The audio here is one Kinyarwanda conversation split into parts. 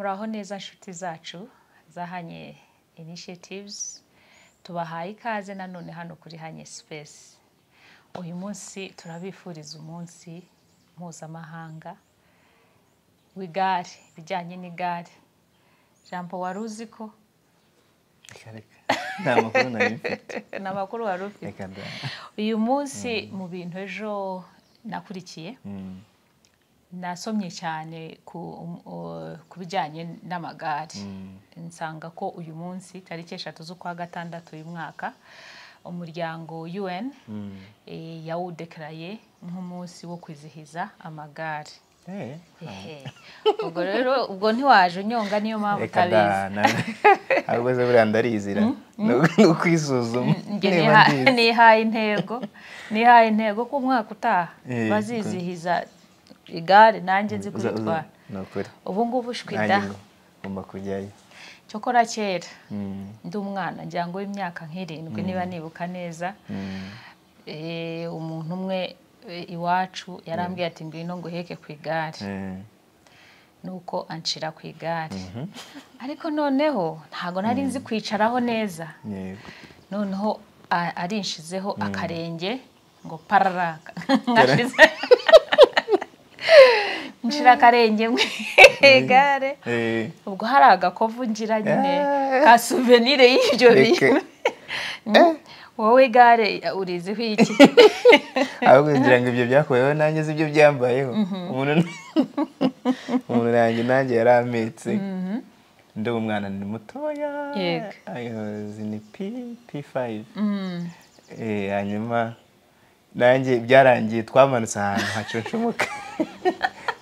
Muraho neza nshuti zacu zahanye initiatives tubahaye ikaze nanone hano kuri Hanye Space. Uyu munsi turabifuriza umunsi mpuzamahanga w'igare, bijyanye n'igare. Jambo waruzi ko namakuru nari mfite namakuru warufite. Uyu munsi mu bintu ejo nakurikiye nasomye cyane ku bijyanye n'amagare. Nsanga ko uyu munsi tariki 3 z'ukwa gatandatu uyu mwaka umuryango UN yawudekaraye nk'umunsi wo kwizihiza amagare. Ubwo rero ubwo ntiwaje unyonga niyo mpamvu utabizi. Ahubwo ze buriya ndarizira no kwisuzuma. Nihaye intego ko umwaka utaha bazizihiza igare nanjye nzi kubitwara. Ubu ngubu shwida ngomba kujyayo. Cyokora kera ndi umwana njyango w'imyaka nk'irindwi niba nibuka neza. Umuntu umwe iwacu yarambwiye ati ngwino nguheke ku igare. Nuko anshira ku igare. Ariko noneho ntago nari nzi kwicaraho neza. Noneho arinshizeho akarenge ngo pararaka. Ngashize nshira akarenge mu igare. Ubwo hari agakovu ngira nyine ka souvenir y'ibyo bintu. Wowe igare uriziho iki? Ahubwo ngira ngo ibyo byakorewe nanjye zibyo byambayeho. Umuntu nanjye yarametse. Ndo umwana ni mutoya. Ni P5. Hanyuma nanjye byarangiye twamanutse ahantu haconshomoka.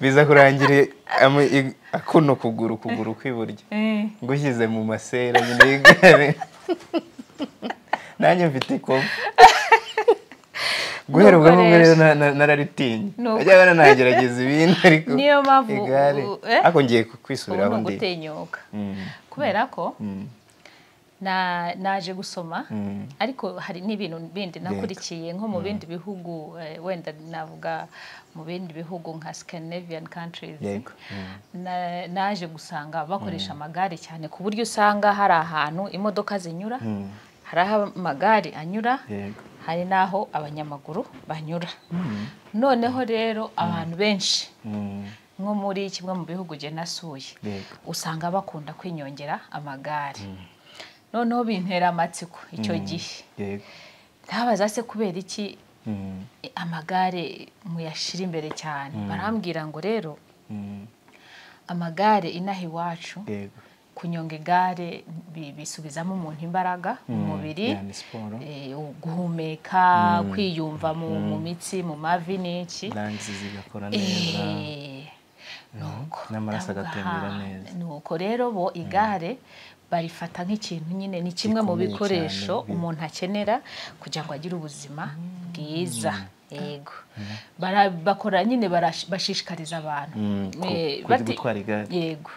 Biza kurangire akuno kuguru kw'iburyo. Ngushyize mu masera nyine y'igare. Nanjye mfite ko guhera ubwo rero nararitinye. Ajya nagerageza ibintu ariko niyo mpamvu igare ako ngiye kwisubiraho ndi gutenyuka. Kubera ko naje gusoma ariko hari n'ibintu bindi nakurikiye nko mu bindi bihugu wenda navuga mu bindi bihugu nka Scandinavian countries. Naje gusanga bakoresha amagare cyane ku buryo usanga hari ahantu imodoka zinyura, hari aho amagare anyura, hari naho abanyamaguru banyura. Noneho rero abantu benshi nko muri kimwe mu bihugu je nasuye usanga bakunda kwinyongera amagare. Noneho bintera amatsiko icyo gihe. Ndabaza se kubera iki amagare muyashira imbere cyane. Barambwira ngo rero amagare inaha iwacu kunyonga igare bisubizamo umuntu imbaraga mu mubiri, guhumeka, kwiyumva mu mitsi, mu mavi n'iki. Zigakora neza. N'amaraso agatembera neza. Nuko rero bo igare barifata nk'ikintu nyine ni kimwe mu bikoresho umuntu akenera kugira ngo agire ubuzima bwiza. Yego. Bakora nyine bashishikariza abantu gutwara igare. Yego.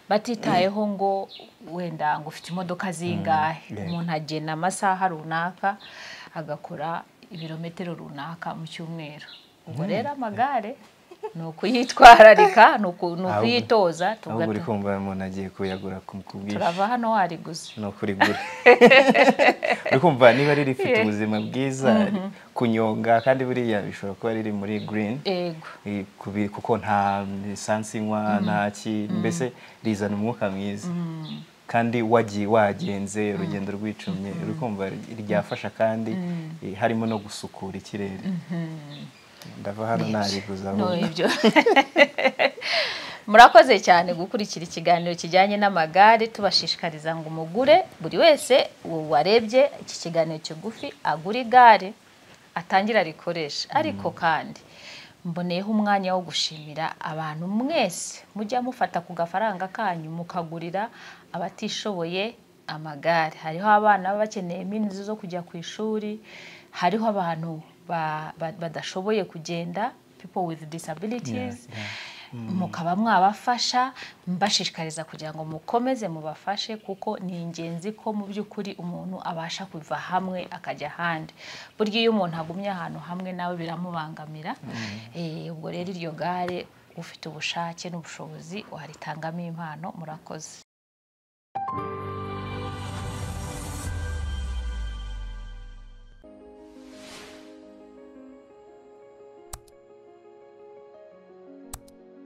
Batitayeho ngo wenda ngo ufite imodoka zingahe. Umuntu agena amasaha runaka agakora ibirometero runaka mu cyumweru. Ubwo rero amagare nuko yitwararika nuko yitoza tugata. Uri kumva umuntu agiye kuyagura kubwisha. Turava hano wariguze. No kurigura. Uri kumva niba riri rifite ubuzima bwiza kunyonga kandi buriya bishobora kuba riri muri green. Kuko nta essence inywa ntaki mbese rizana umwuka mwiza. Kandi wagenze urugendo rwicumye uri kumva ryafasha kandi harimo no gusukura ikirere. Ndava hano nariguza no ibyo. Murakoze cyane gukurikira ikiganiro kijyanye n'amagare. Tubashishikariza ngo umugure buri wese warebye iki kiganiro kigufi agura igare atangira rikoresha. Ariko kandi mboneyeho umwanya wo gushimira abantu mwese mujya mufata ku gafaranga kanyu mukagurira abatishoboye amagare. Hariho abana bakeneye iminizi zo kujya ku ishuri, hariho abantu badashoboye kugenda, people with disabilities. Mukaba mwabafasha, mbashishikariza kugira ngo mukomeze mubafashe kuko ni ingenzi ko mu by'ukuri umuntu abasha kuva hamwe akajya handi. Burya iyo umuntu agumye ahantu hamwe nawe biramubangamira. Ubwo rero iryo gare ufite ubushake n'ubushobozi waritangamo impano. Murakoze.